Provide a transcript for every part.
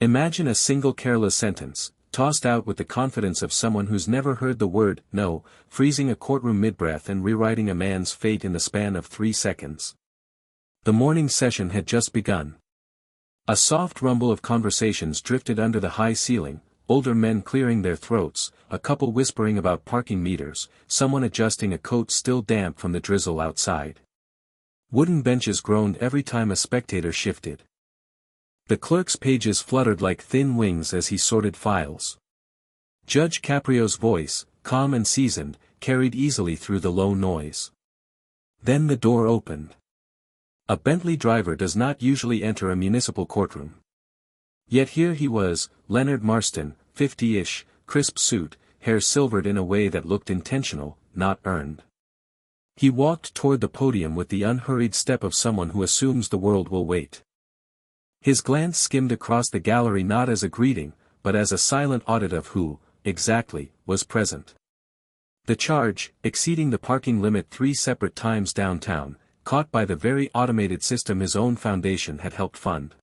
Imagine a single careless sentence, tossed out with the confidence of someone who's never heard the word "no," freezing a courtroom mid-breath and rewriting a man's fate in the span of 3 seconds. The morning session had just begun. A soft rumble of conversations drifted under the high ceiling, older men clearing their throats, a couple whispering about parking meters, someone adjusting a coat still damp from the drizzle outside. Wooden benches groaned every time a spectator shifted. The clerk's pages fluttered like thin wings as he sorted files. Judge Caprio's voice, calm and seasoned, carried easily through the low noise. Then the door opened. A Bentley driver does not usually enter a municipal courtroom. Yet here he was, Leonard Marston, 50-ish, crisp suit, hair silvered in a way that looked intentional, not earned. He walked toward the podium with the unhurried step of someone who assumes the world will wait. His glance skimmed across the gallery not as a greeting, but as a silent audit of who, exactly, was present. The charge, exceeding the parking limit 3 separate times downtown, caught by the very automated system his own foundation had helped fund.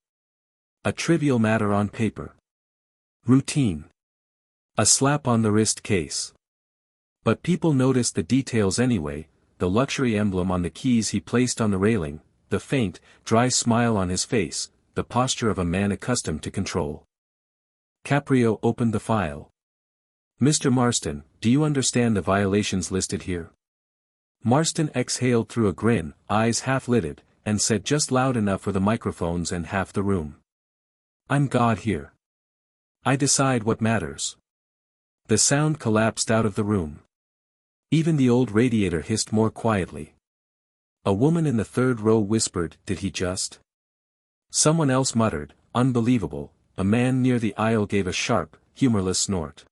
A trivial matter on paper. Routine. A slap on the wrist case. But people noticed the details anyway, the luxury emblem on the keys he placed on the railing, the faint, dry smile on his face, the posture of a man accustomed to control. Caprio opened the file. "Mr. Marston, do you understand the violations listed here?" Marston exhaled through a grin, eyes half-lidded, and said just loud enough for the microphones and half the room. "I'm God here. I decide what matters." The sound collapsed out of the room. Even the old radiator hissed more quietly. A woman in the third row whispered, "Did he just?" Someone else muttered, "Unbelievable." A man near the aisle gave a sharp, humorless snort.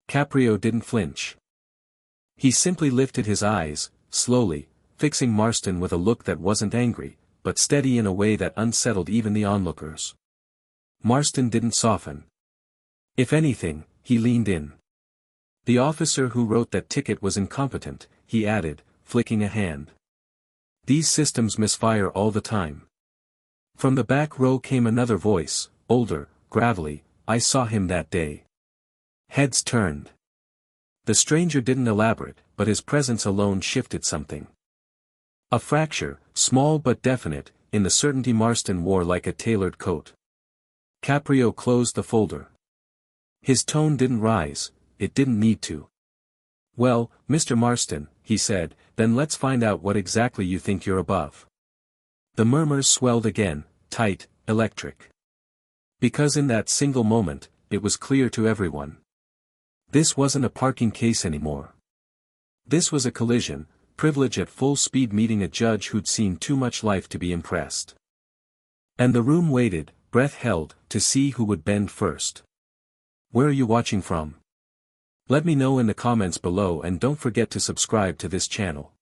Caprio didn't flinch. He simply lifted his eyes, slowly, fixing Marston with a look that wasn't angry, but steady in a way that unsettled even the onlookers. Marston didn't soften. If anything, he leaned in. "The officer who wrote that ticket was incompetent," he added, flicking a hand. "These systems misfire all the time." From the back row came another voice, older, gravelly, "I saw him that day." Heads turned. The stranger didn't elaborate, but his presence alone shifted something. A fracture, small but definite, in the certainty Marston wore like a tailored coat. Caprio closed the folder. His tone didn't rise, it didn't need to. "Well, Mr. Marston," he said, "then let's find out what exactly you think you're above." The murmurs swelled again, tight, electric. Because in that single moment, it was clear to everyone. This wasn't a parking case anymore. This was a collision, privilege at full speed meeting a judge who'd seen too much life to be impressed. And the room waited, breath held, to see who would bend first. Where are you watching from? Let me know in the comments below and don't forget to subscribe to this channel.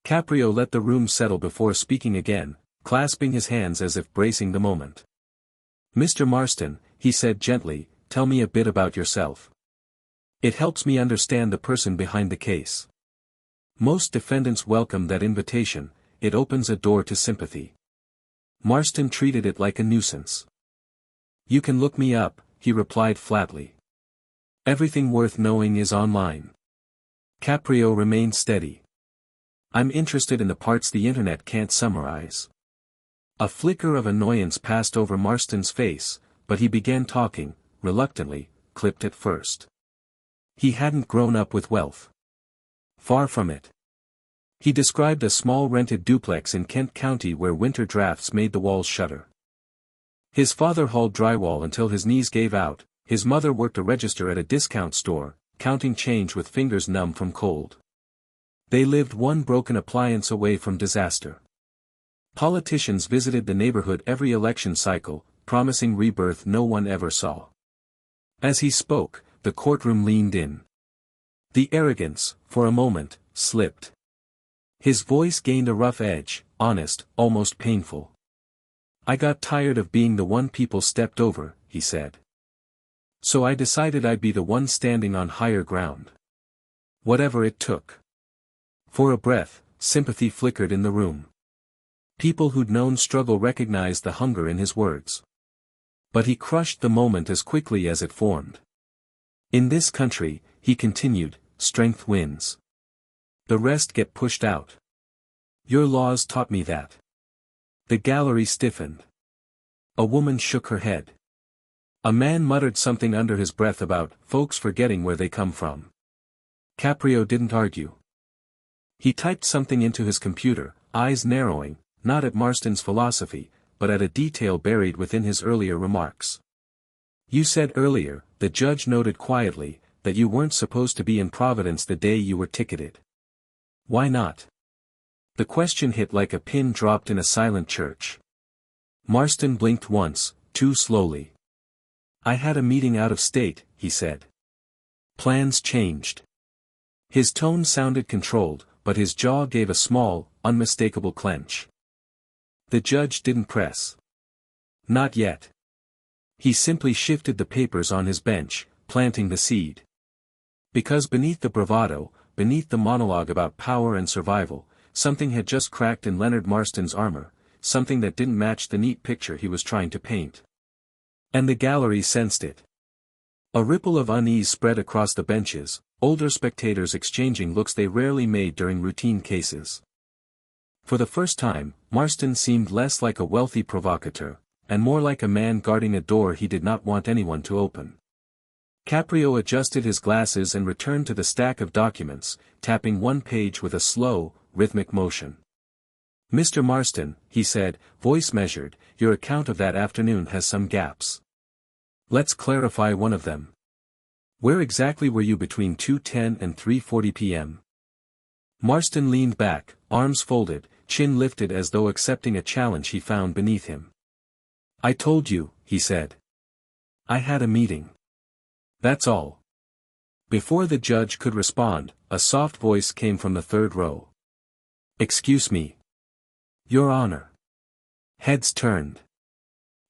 Caprio let the room settle before speaking again, clasping his hands as if bracing the moment. "Mr. Marston," he said gently, "tell me a bit about yourself. It helps me understand the person behind the case." Most defendants welcome that invitation, it opens a door to sympathy. Marston treated it like a nuisance. "You can look me up," he replied flatly. "Everything worth knowing is online." Caprio remained steady. "I'm interested in the parts the internet can't summarize." A flicker of annoyance passed over Marston's face, but he began talking, reluctantly, clipped at first. He hadn't grown up with wealth. Far from it. He described a small rented duplex in Kent County where winter drafts made the walls shudder. His father hauled drywall until his knees gave out, his mother worked a register at a discount store, counting change with fingers numb from cold. They lived one broken appliance away from disaster. Politicians visited the neighborhood every election cycle, promising rebirth no one ever saw. As he spoke, the courtroom leaned in. The arrogance, for a moment, slipped. His voice gained a rough edge, honest, almost painful. "I got tired of being the one people stepped over," he said. "So I decided I'd be the one standing on higher ground. Whatever it took." For a breath, sympathy flickered in the room. People who'd known struggle recognized the hunger in his words. But he crushed the moment as quickly as it formed. In this country, he continued, strength wins. The rest get pushed out. Your laws taught me that. The gallery stiffened. A woman shook her head. A man muttered something under his breath about folks forgetting where they come from. Caprio didn't argue. He typed something into his computer, eyes narrowing, not at Marston's philosophy, but at a detail buried within his earlier remarks. You said earlier, the judge noted quietly, that you weren't supposed to be in Providence the day you were ticketed. Why not? The question hit like a pin dropped in a silent church. Marston blinked once, too slowly. I had a meeting out of state, he said. Plans changed. His tone sounded controlled, but his jaw gave a small, unmistakable clench. The judge didn't press. Not yet. He simply shifted the papers on his bench, planting the seed. Because beneath the bravado, beneath the monologue about power and survival, something had just cracked in Leonard Marston's armor, something that didn't match the neat picture he was trying to paint. And the gallery sensed it. A ripple of unease spread across the benches, older spectators exchanging looks they rarely made during routine cases. For the first time, Marston seemed less like a wealthy provocateur, and more like a man guarding a door he did not want anyone to open. Caprio adjusted his glasses and returned to the stack of documents, tapping one page with a slow, rhythmic motion. Mr. Marston, he said, voice measured, your account of that afternoon has some gaps. Let's clarify one of them. Where exactly were you between 2:10 and 3:40 p.m.? Marston leaned back, arms folded, chin lifted as though accepting a challenge he found beneath him. I told you, he said. I had a meeting. That's all. Before the judge could respond, a soft voice came from the third row. Excuse me. Your Honor. Heads turned.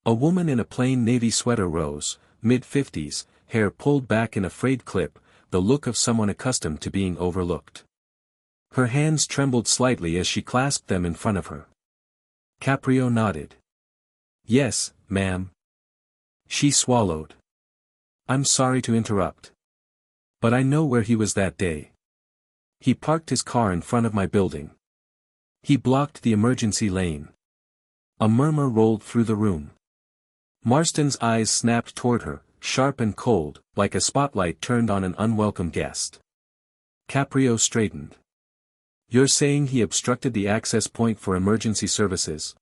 A woman in a plain navy sweater rose, mid-50s, hair pulled back in a frayed clip, the look of someone accustomed to being overlooked. Her hands trembled slightly as she clasped them in front of her. Caprio nodded. Yes, ma'am. She swallowed. I'm sorry to interrupt. But I know where he was that day. He parked his car in front of my building. He blocked the emergency lane. A murmur rolled through the room. Marston's eyes snapped toward her, sharp and cold, like a spotlight turned on an unwelcome guest. Caprio straightened. You're saying he obstructed the access point for emergency services?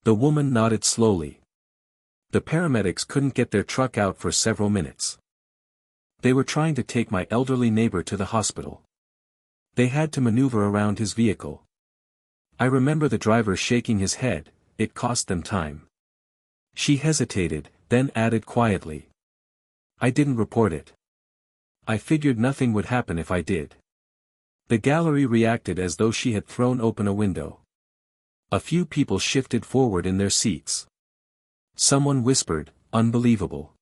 The woman nodded slowly. The paramedics couldn't get their truck out for several minutes. They were trying to take my elderly neighbor to the hospital. They had to maneuver around his vehicle. I remember the driver shaking his head, it cost them time. She hesitated, then added quietly. I didn't report it. I figured nothing would happen if I did. The gallery reacted as though she had thrown open a window. A few people shifted forward in their seats. Someone whispered, unbelievable.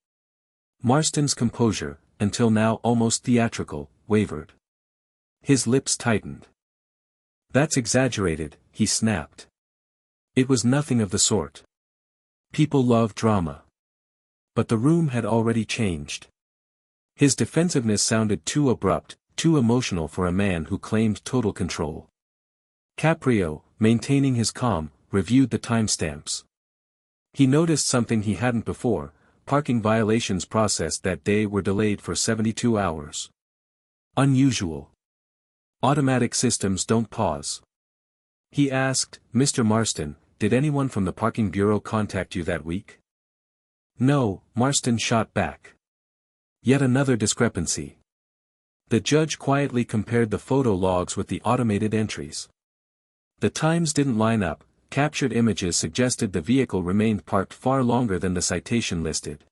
Marston's composure, until now almost theatrical, wavered. His lips tightened. That's exaggerated, he snapped. It was nothing of the sort. People love drama. But the room had already changed. His defensiveness sounded too abrupt, too emotional for a man who claimed total control. Caprio, maintaining his calm, reviewed the timestamps. He noticed something he hadn't before: parking violations processed that day were delayed for 72 hours. Unusual. Automatic systems don't pause. He asked, Mr. Marston, did anyone from the parking bureau contact you that week? No, Marston shot back. Yet another discrepancy. The judge quietly compared the photo logs with the automated entries. The times didn't line up. Captured images suggested the vehicle remained parked far longer than the citation listed.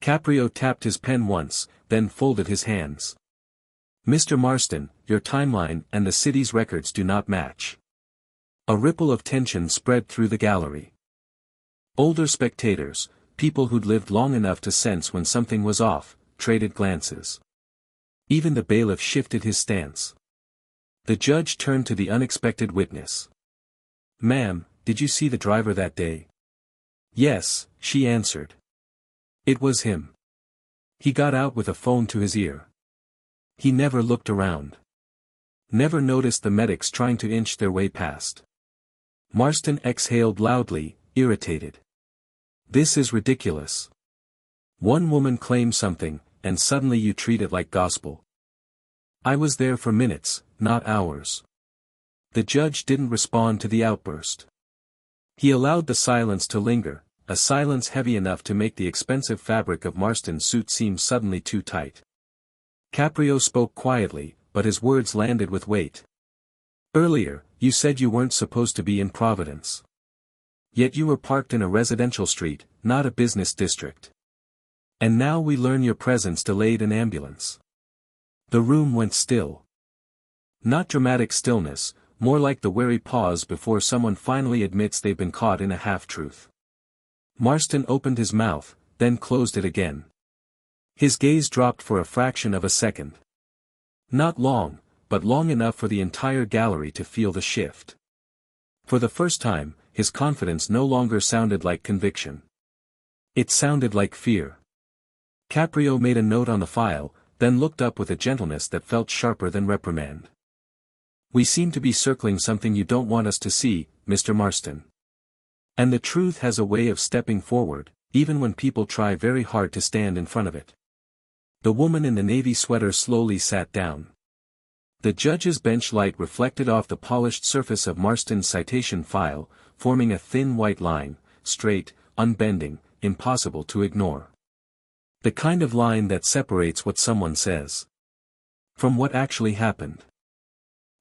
Caprio tapped his pen once, then folded his hands. Mr. Marston, your timeline and the city's records do not match. A ripple of tension spread through the gallery. Older spectators, people who'd lived long enough to sense when something was off, traded glances. Even the bailiff shifted his stance. The judge turned to the unexpected witness. Ma'am, did you see the driver that day? Yes, she answered. It was him. He got out with a phone to his ear. He never looked around. Never noticed the medics trying to inch their way past. Marston exhaled loudly, irritated. This is ridiculous. One woman claims something, and suddenly you treat it like gospel. I was there for minutes, not hours. The judge didn't respond to the outburst. He allowed the silence to linger, a silence heavy enough to make the expensive fabric of Marston's suit seem suddenly too tight. Caprio spoke quietly, but his words landed with weight. Earlier, you said you weren't supposed to be in Providence. Yet you were parked in a residential street, not a business district. And now we learn your presence delayed an ambulance. The room went still. Not dramatic stillness, more like the wary pause before someone finally admits they've been caught in a half-truth. Marston opened his mouth, then closed it again. His gaze dropped for a fraction of a second. Not long, but long enough for the entire gallery to feel the shift. For the first time, his confidence no longer sounded like conviction. It sounded like fear. Caprio made a note on the file, then looked up with a gentleness that felt sharper than reprimand. We seem to be circling something you don't want us to see, Mr. Marston. And the truth has a way of stepping forward, even when people try very hard to stand in front of it. The woman in the navy sweater slowly sat down. The judge's bench light reflected off the polished surface of Marston's citation file, forming a thin white line, straight, unbending, impossible to ignore. The kind of line that separates what someone says from what actually happened.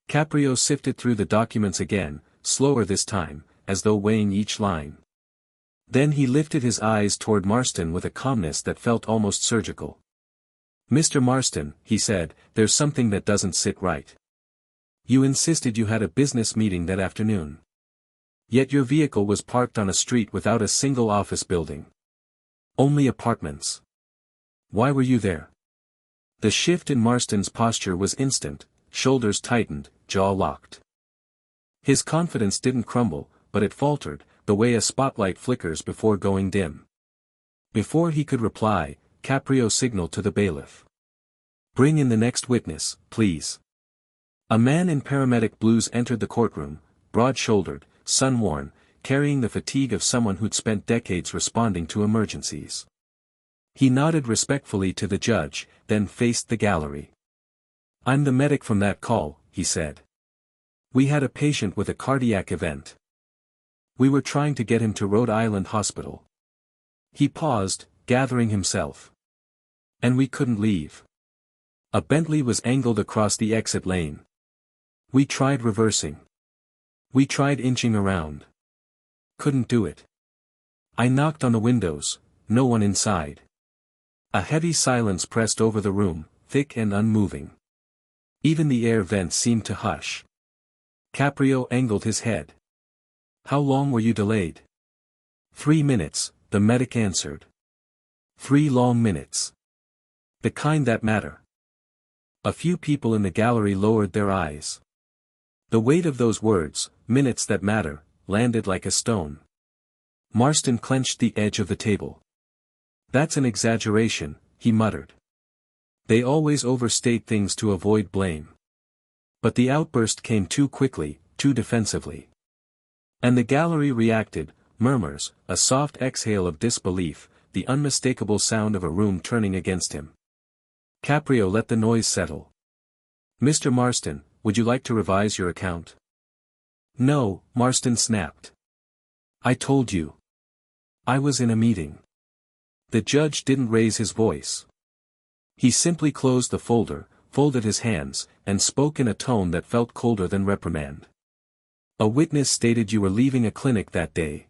Caprio sifted through the documents again, slower this time, as though weighing each line. Then he lifted his eyes toward Marston with a calmness that felt almost surgical. Mr. Marston, he said, there's something that doesn't sit right. You insisted you had a business meeting that afternoon. Yet your vehicle was parked on a street without a single office building. Only apartments. Why were you there? The shift in Marston's posture was instant, shoulders tightened, jaw locked. His confidence didn't crumble, but it faltered, the way a spotlight flickers before going dim. Before he could reply, Caprio signaled to the bailiff. Bring in the next witness, please. A man in paramedic blues entered the courtroom, broad-shouldered, sun-worn, carrying the fatigue of someone who'd spent decades responding to emergencies. He nodded respectfully to the judge, then faced the gallery. I'm the medic from that call, he said. We had a patient with a cardiac event. We were trying to get him to Rhode Island Hospital. He paused, gathering himself. And we couldn't leave. A Bentley was angled across the exit lane. We tried reversing. We tried inching around. Couldn't do it. I knocked on the windows, no one inside. A heavy silence pressed over the room, thick and unmoving. Even the air vents seemed to hush. Caprio angled his head. How long were you delayed? 3 minutes, the medic answered. 3 long minutes. The kind that matter. A few people in the gallery lowered their eyes. The weight of those words, minutes that matter, landed like a stone. Marston clenched the edge of the table. That's an exaggeration, he muttered. They always overstate things to avoid blame. But the outburst came too quickly, too defensively. And the gallery reacted, murmurs, a soft exhale of disbelief, the unmistakable sound of a room turning against him. Caprio let the noise settle. Mr. Marston, would you like to revise your account? No, Marston snapped. I told you. I was in a meeting. The judge didn't raise his voice. He simply closed the folder, folded his hands, and spoke in a tone that felt colder than reprimand. A witness stated you were leaving a clinic that day.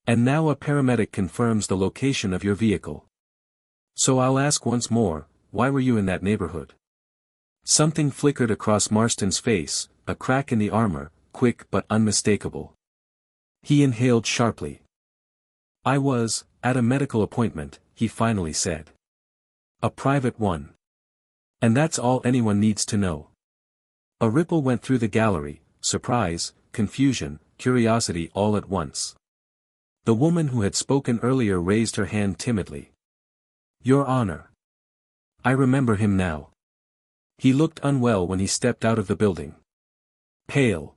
And now a paramedic confirms the location of your vehicle. So I'll ask once more, why were you in that neighborhood? Something flickered across Marston's face, a crack in the armor, quick but unmistakable. He inhaled sharply. I was, at a medical appointment, he finally said. A private one. And that's all anyone needs to know. A ripple went through the gallery, surprise, confusion, curiosity all at once. The woman who had spoken earlier raised her hand timidly. Your Honor. I remember him now. He looked unwell when he stepped out of the building. Pale.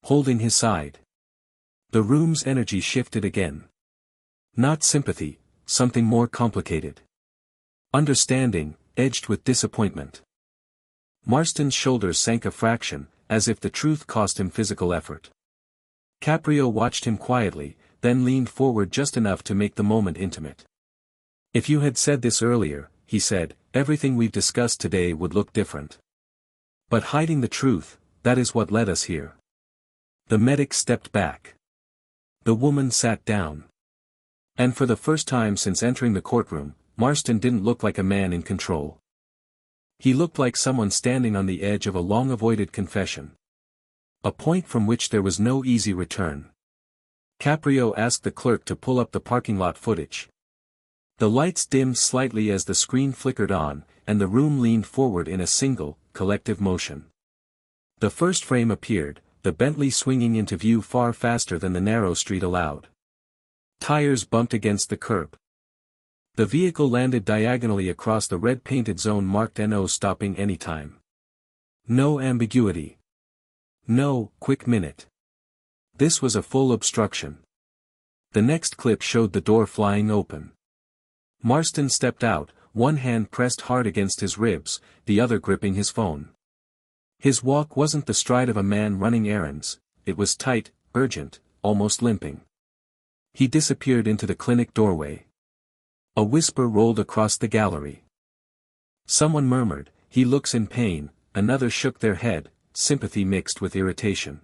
Holding his side. The room's energy shifted again. Not sympathy, something more complicated. Understanding, edged with disappointment. Marston's shoulders sank a fraction, as if the truth cost him physical effort. Caprio watched him quietly, then leaned forward just enough to make the moment intimate. If you had said this earlier, he said, everything we've discussed today would look different. But hiding the truth, that is what led us here. The medic stepped back. The woman sat down. And for the first time since entering the courtroom, Marston didn't look like a man in control. He looked like someone standing on the edge of a long-avoided confession. A point from which there was no easy return. Caprio asked the clerk to pull up the parking lot footage. The lights dimmed slightly as the screen flickered on, and the room leaned forward in a single, collective motion. The first frame appeared, the Bentley swinging into view far faster than the narrow street allowed. Tires bumped against the curb. The vehicle landed diagonally across the red-painted zone marked NO, stopping anytime. No ambiguity. No quick minute. This was a full obstruction. The next clip showed the door flying open. Marston stepped out, one hand pressed hard against his ribs, the other gripping his phone. His walk wasn't the stride of a man running errands, it was tight, urgent, almost limping. He disappeared into the clinic doorway. A whisper rolled across the gallery. Someone murmured, "He looks in pain," another shook their head, sympathy mixed with irritation.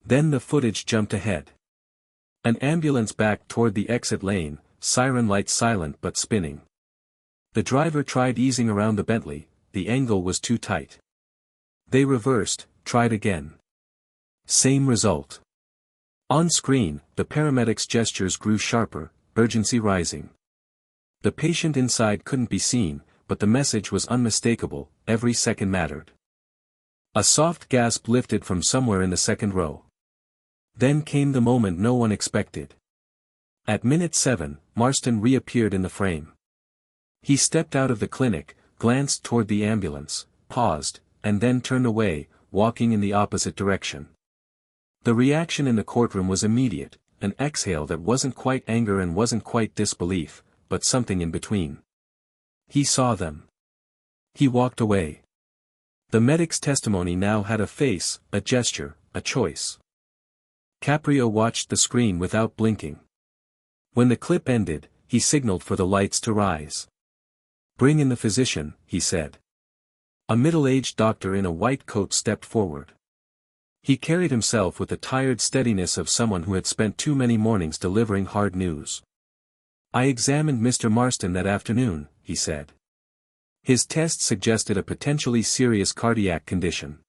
Then the footage jumped ahead. An ambulance backed toward the exit lane, siren lights silent but spinning. The driver tried easing around the Bentley, the angle was too tight. They reversed, tried again. Same result. On screen, the paramedics' gestures grew sharper, urgency rising. The patient inside couldn't be seen, but the message was unmistakable, every second mattered. A soft gasp lifted from somewhere in the second row. Then came the moment no one expected. At minute 7, Marston reappeared in the frame. He stepped out of the clinic, glanced toward the ambulance, paused, and then turned away, walking in the opposite direction. The reaction in the courtroom was immediate, an exhale that wasn't quite anger and wasn't quite disbelief, but something in between. He saw them. He walked away. The medic's testimony now had a face, a gesture, a choice. Caprio watched the screen without blinking. When the clip ended, he signaled for the lights to rise. "Bring in the physician," he said. A middle-aged doctor in a white coat stepped forward. He carried himself with the tired steadiness of someone who had spent too many mornings delivering hard news. "I examined Mr. Marston that afternoon," he said. "His tests suggested a potentially serious cardiac condition.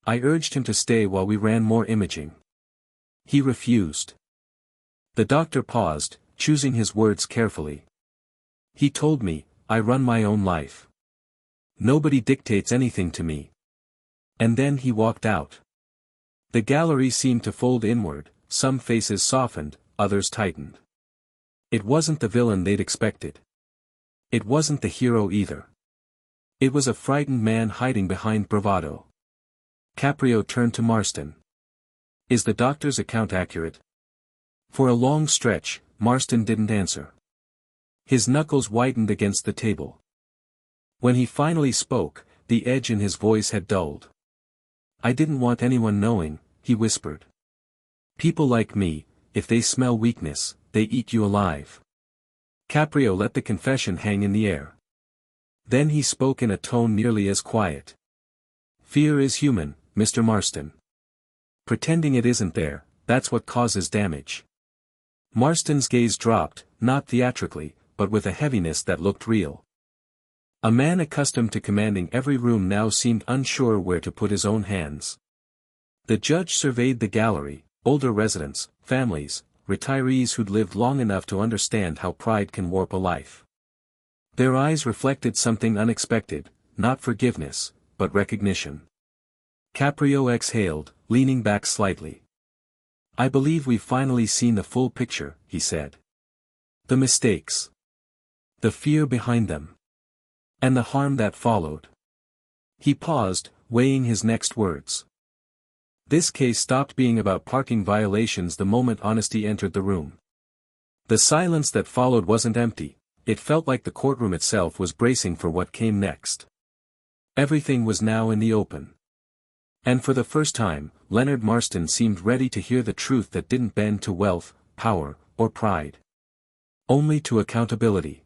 I urged him to stay while we ran more imaging. He refused." The doctor paused, choosing his words carefully. "He told me, I run my own life. Nobody dictates anything to me." And then he walked out. The gallery seemed to fold inward, some faces softened, others tightened. It wasn't the villain they'd expected. It wasn't the hero either. It was a frightened man hiding behind bravado. Caprio turned to Marston. "Is the doctor's account accurate?" For a long stretch, Marston didn't answer. His knuckles whitened against the table. When he finally spoke, the edge in his voice had dulled. "I didn't want anyone knowing," he whispered. "People like me, if they smell weakness, they eat you alive." Caprio let the confession hang in the air. Then he spoke in a tone nearly as quiet. "Fear is human, Mr. Marston. Pretending it isn't there, that's what causes damage." Marston's gaze dropped, not theatrically, but with a heaviness that looked real. A man accustomed to commanding every room now seemed unsure where to put his own hands. The judge surveyed the gallery, older residents, families, retirees who'd lived long enough to understand how pride can warp a life. Their eyes reflected something unexpected, not forgiveness, but recognition. Caprio exhaled, leaning back slightly. I believe we've finally seen the full picture, he said. The mistakes. The fear behind them. And the harm that followed. He paused, weighing his next words. This case stopped being about parking violations the moment honesty entered the room. The silence that followed wasn't empty, it felt like the courtroom itself was bracing for what came next. Everything was now in the open. And for the first time, Leonard Marston seemed ready to hear the truth that didn't bend to wealth, power, or pride. Only to accountability.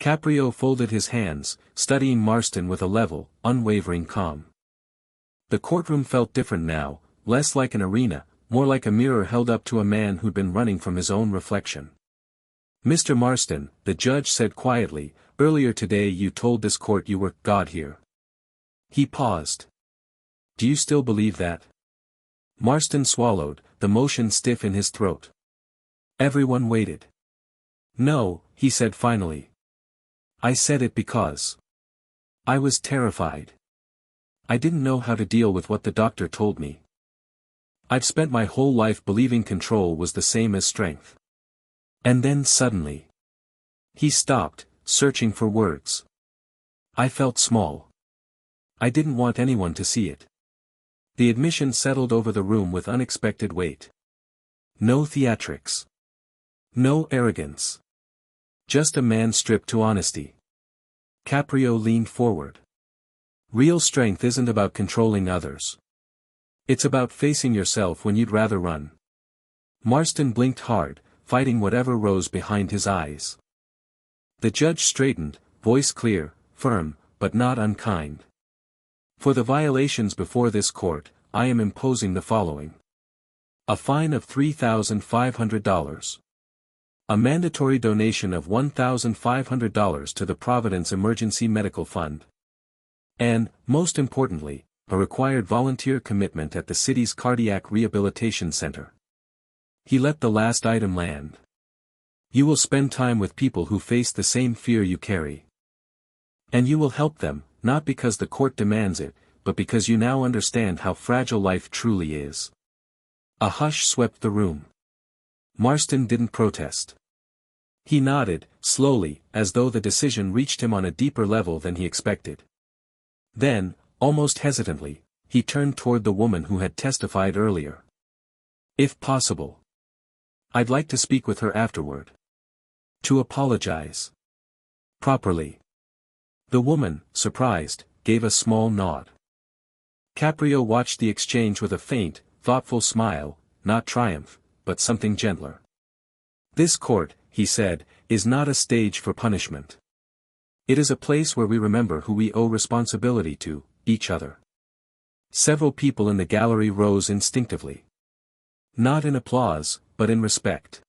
Caprio folded his hands, studying Marston with a level, unwavering calm. The courtroom felt different now, less like an arena, more like a mirror held up to a man who'd been running from his own reflection. Mr. Marston, the judge said quietly, earlier today you told this court you were God here. He paused. Do you still believe that? Marston swallowed, the motion stiff in his throat. Everyone waited. No, he said finally. I said it because I was terrified. I didn't know how to deal with what the doctor told me. I've spent my whole life believing control was the same as strength. And then suddenly. He stopped, searching for words. I felt small. I didn't want anyone to see it. The admission settled over the room with unexpected weight. No theatrics. No arrogance. Just a man stripped to honesty. Caprio leaned forward. Real strength isn't about controlling others. It's about facing yourself when you'd rather run. Marston blinked hard, fighting whatever rose behind his eyes. The judge straightened, voice clear, firm, but not unkind. For the violations before this court, I am imposing the following. A fine of $3,500. A mandatory donation of $1,500 to the Providence Emergency Medical Fund. And, most importantly, a required volunteer commitment at the city's Cardiac Rehabilitation Center. He let the last item land. You will spend time with people who face the same fear you carry. And you will help them, not because the court demands it, but because you now understand how fragile life truly is. A hush swept the room. Marston didn't protest. He nodded, slowly, as though the decision reached him on a deeper level than he expected. Then, almost hesitantly, he turned toward the woman who had testified earlier. If possible. I'd like to speak with her afterward. To apologize. Properly. The woman, surprised, gave a small nod. Caprio watched the exchange with a faint, thoughtful smile, not triumph, but something gentler. This court, he said, is not a stage for punishment. It is a place where we remember who we owe responsibility to, each other. Several people in the gallery rose instinctively. Not in applause, but in respect.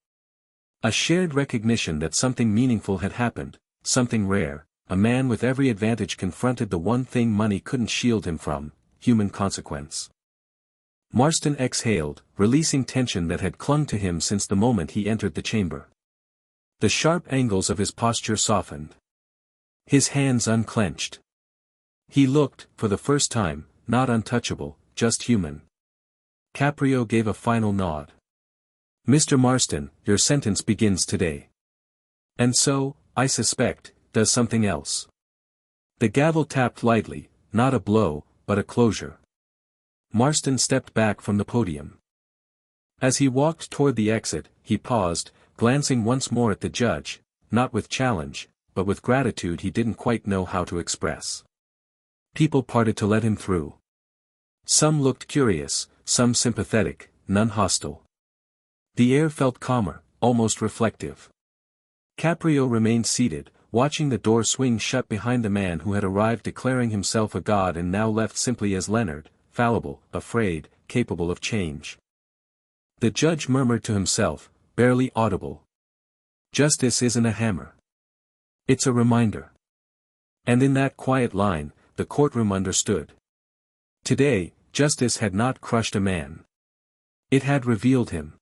A shared recognition that something meaningful had happened, something rare. A man with every advantage confronted the one thing money couldn't shield him from, human consequence. Marston exhaled, releasing tension that had clung to him since the moment he entered the chamber. The sharp angles of his posture softened. His hands unclenched. He looked, for the first time, not untouchable, just human. Caprio gave a final nod. Mr. Marston, your sentence begins today. And so, I suspect, does something else. The gavel tapped lightly, not a blow, but a closure. Marston stepped back from the podium. As he walked toward the exit, he paused, glancing once more at the judge, not with challenge, but with gratitude he didn't quite know how to express. People parted to let him through. Some looked curious, some sympathetic, none hostile. The air felt calmer, almost reflective. Caprio remained seated, watching the door swing shut behind the man who had arrived declaring himself a god and now left simply as Leonard, fallible, afraid, capable of change. The judge murmured to himself, barely audible. Justice isn't a hammer. It's a reminder. And in that quiet line, the courtroom understood. Today, justice had not crushed a man. It had revealed him.